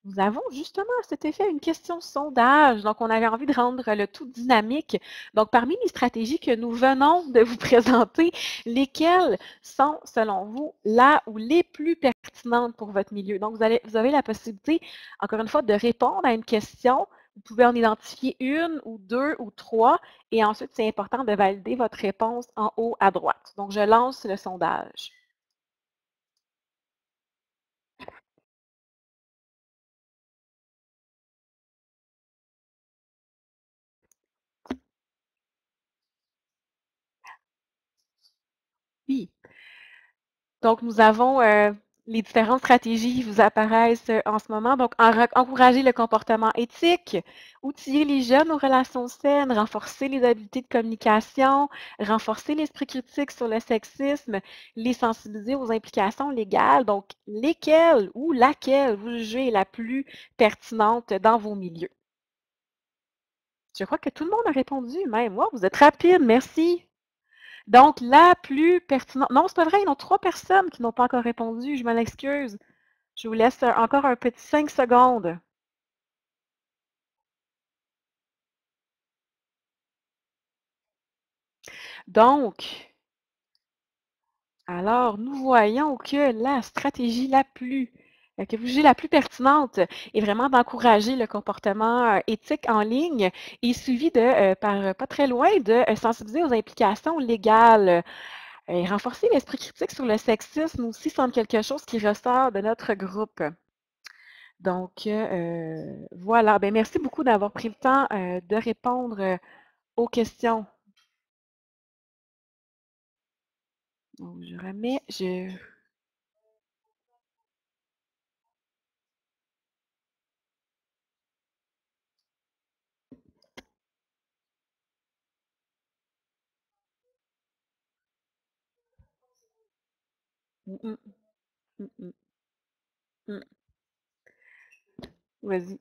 Nous avons justement à cet effet une question sondage. Donc, on avait envie de rendre le tout dynamique. Donc, parmi les stratégies que nous venons de vous présenter, lesquelles sont, selon vous, là ou les plus pertinentes pour votre milieu? Donc, vous avez la possibilité, encore une fois, de répondre à une question. Vous pouvez en identifier une ou deux ou trois. Et ensuite, c'est important de valider votre réponse en haut à droite. Donc, je lance le sondage. Oui. Donc, nous avons les différentes stratégies qui vous apparaissent en ce moment. Donc, encourager le comportement éthique, outiller les jeunes aux relations saines, renforcer les habiletés de communication, renforcer l'esprit critique sur le sexisme, les sensibiliser aux implications légales. Donc, lesquelles ou laquelle vous jugez est la plus pertinente dans vos milieux? Je crois que tout le monde a répondu même. Wow, vous êtes rapide, merci. Donc, la plus pertinente. Non, c'est pas vrai, il y a 3 personnes qui n'ont pas encore répondu. Je m'en excuse. Je vous laisse encore un petit 5 secondes. Donc, alors, nous voyons que la stratégie que vous jugez la plus pertinente est vraiment d'encourager le comportement éthique en ligne et suivi par pas très loin de sensibiliser aux implications légales. Et renforcer l'esprit critique sur le sexisme aussi semble quelque chose qui ressort de notre groupe. Donc, voilà. Ben, merci beaucoup d'avoir pris le temps de répondre aux questions. Donc, je remets, Vas-y.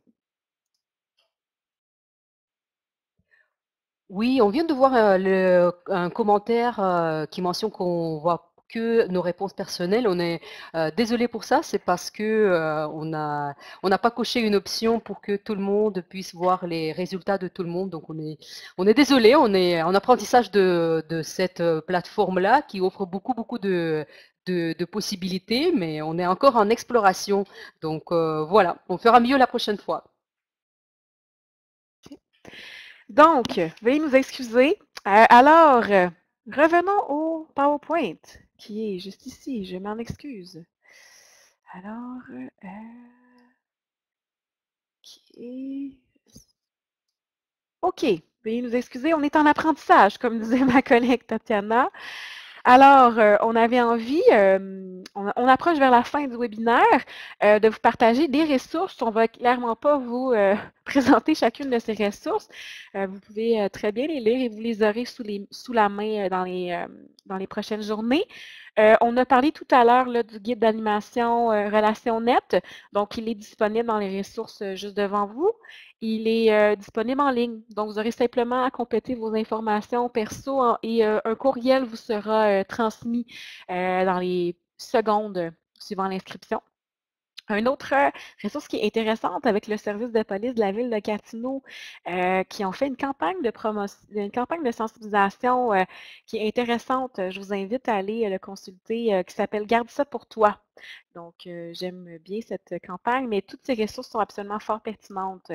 Oui, on vient de voir un commentaire qui mentionne qu'on voit que nos réponses personnelles. On est désolé pour ça, c'est parce que on n'a pas coché une option pour que tout le monde puisse voir les résultats de tout le monde. Donc on est désolé, on est en apprentissage de cette plateforme-là qui offre beaucoup de possibilités, mais on est encore en exploration. Donc voilà, on fera mieux la prochaine fois. Donc, veuillez nous excuser. Alors, revenons au PowerPoint, qui est juste ici. Je m'en excuse. Alors, OK. Veuillez nous excuser. On est en apprentissage, comme disait ma collègue Tatiana. Alors, on avait envie on approche vers la fin du webinaire, de vous partager des ressources. On ne va clairement pas vous présenter chacune de ces ressources. Vous pouvez très bien les lire et vous les aurez sous la main dans les prochaines journées. On a parlé tout à l'heure du guide d'animation RelationNet. Donc, il est disponible dans les ressources juste devant vous. Il est disponible en ligne. Donc, vous aurez simplement à compléter vos informations perso et un courriel vous sera transmis dans les secondes suivant l'inscription. Une autre ressource qui est intéressante avec le service de police de la ville de Gatineau, qui ont fait une campagne de sensibilisation qui est intéressante. Je vous invite à aller le consulter, qui s'appelle Garde ça pour toi. Donc, j'aime bien cette campagne, mais toutes ces ressources sont absolument fort pertinentes.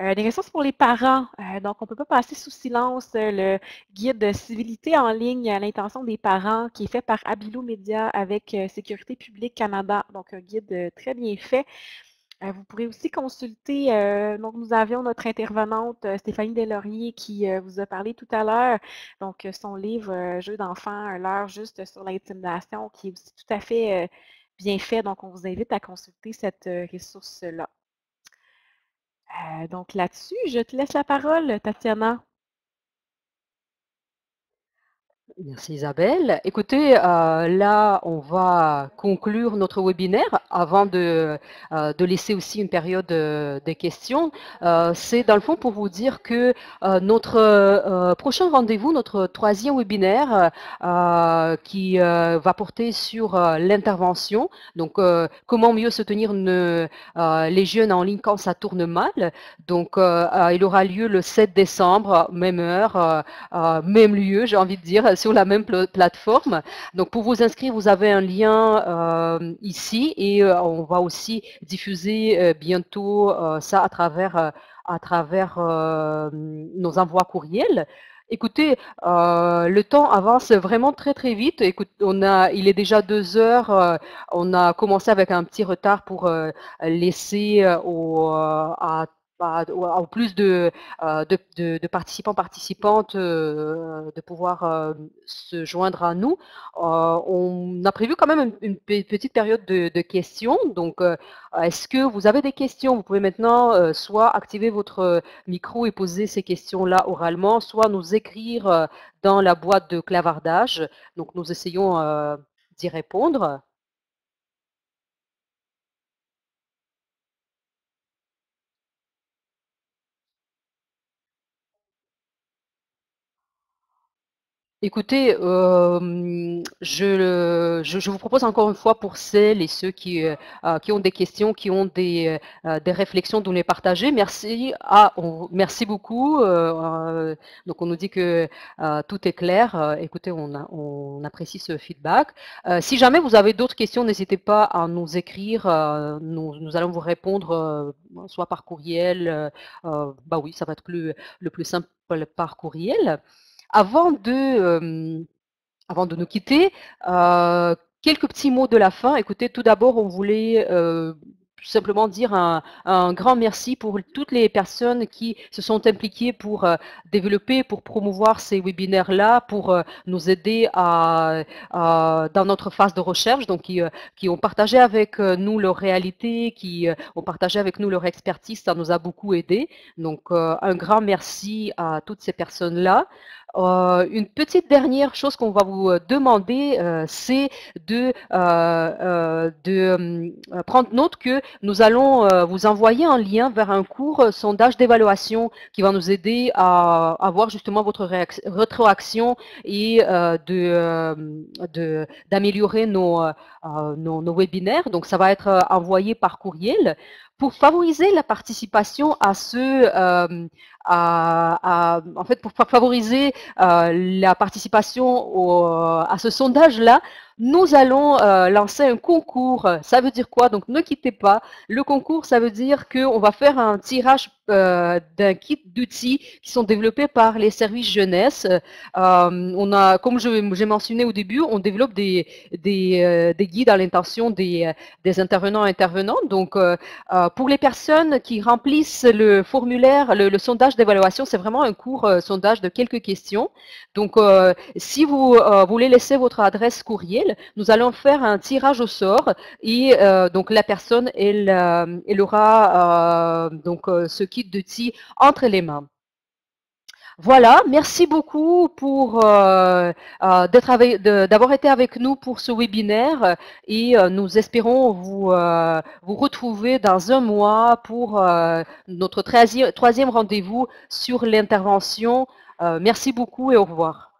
Des ressources pour les parents. Donc, on ne peut pas passer sous silence le guide de civilité en ligne à l'intention des parents qui est fait par Abilo Média avec Sécurité publique Canada. Donc, un guide très bien fait. Vous pourrez aussi consulter, donc nous avions notre intervenante Stéphanie Deslauriers qui vous a parlé tout à l'heure. Donc, son livre Jeux d'enfants, l'heure juste sur l'intimidation qui est aussi tout à fait bien fait. Donc, on vous invite à consulter cette ressource-là. Donc là-dessus, je te laisse la parole, Tatiana. Merci Isabelle. Écoutez, là, on va conclure notre webinaire avant de laisser aussi une période de questions. C'est dans le fond pour vous dire que notre prochain rendez-vous, notre troisième webinaire qui va porter sur l'intervention, donc comment mieux soutenir les jeunes en ligne quand ça tourne mal. Donc, il aura lieu le 7 décembre, même heure, même lieu, j'ai envie de dire, sur la même plateforme. Donc, pour vous inscrire, vous avez un lien ici et on va aussi diffuser bientôt ça à travers nos envois courriels. Écoutez, le temps avance vraiment très très vite. Écoute, il est déjà 2 heures. On a commencé avec un petit retard pour laisser au plus de participants, participantes de pouvoir se joindre à nous. On a prévu quand même une petite période de questions. Donc, est-ce que vous avez des questions? Vous pouvez maintenant soit activer votre micro et poser ces questions-là oralement, soit nous écrire dans la boîte de clavardage. Donc, nous essayons d'y répondre. Écoutez, je vous propose encore une fois pour celles et ceux qui ont des questions, qui ont des réflexions de nous les partager. Merci, merci beaucoup. Donc on nous dit que tout est clair. Écoutez, on apprécie ce feedback. Si jamais vous avez d'autres questions, n'hésitez pas à nous écrire. Nous allons vous répondre soit par courriel. Bah oui, ça va être le plus simple par courriel. Avant de nous quitter, quelques petits mots de la fin. Écoutez, tout d'abord, on voulait simplement dire un grand merci pour toutes les personnes qui se sont impliquées pour développer, pour promouvoir ces webinaires-là, pour nous aider dans notre phase de recherche, donc qui ont partagé avec nous leur réalité, qui ont partagé avec nous leur expertise. Ça nous a beaucoup aidé. Donc, un grand merci à toutes ces personnes-là. Une petite dernière chose qu'on va vous demander, c'est de prendre note que nous allons vous envoyer un lien vers un court sondage d'évaluation qui va nous aider à avoir justement votre rétroaction et d'améliorer nos webinaires. Donc, ça va être envoyé par courriel. Pour favoriser la participation à en fait, pour favoriser la participation à ce sondage-là, nous allons lancer un concours. Ça veut dire quoi? Donc, ne quittez pas. Le concours, ça veut dire qu'on va faire un tirage d'un kit d'outils qui sont développés par les services jeunesse. Comme j'ai mentionné au début, on développe des guides à l'intention des intervenants et intervenantes. Donc, pour les personnes qui remplissent le formulaire, le sondage d'évaluation, c'est vraiment un court sondage de quelques questions. Donc, si vous voulez laisser votre adresse courriel, email. Nous allons faire un tirage au sort et donc la personne, elle aura donc ce kit d'outils entre les mains. Voilà, merci beaucoup pour d'avoir été avec nous pour ce webinaire et nous espérons vous retrouver dans un mois pour notre troisième rendez-vous sur l'intervention. Merci beaucoup et au revoir.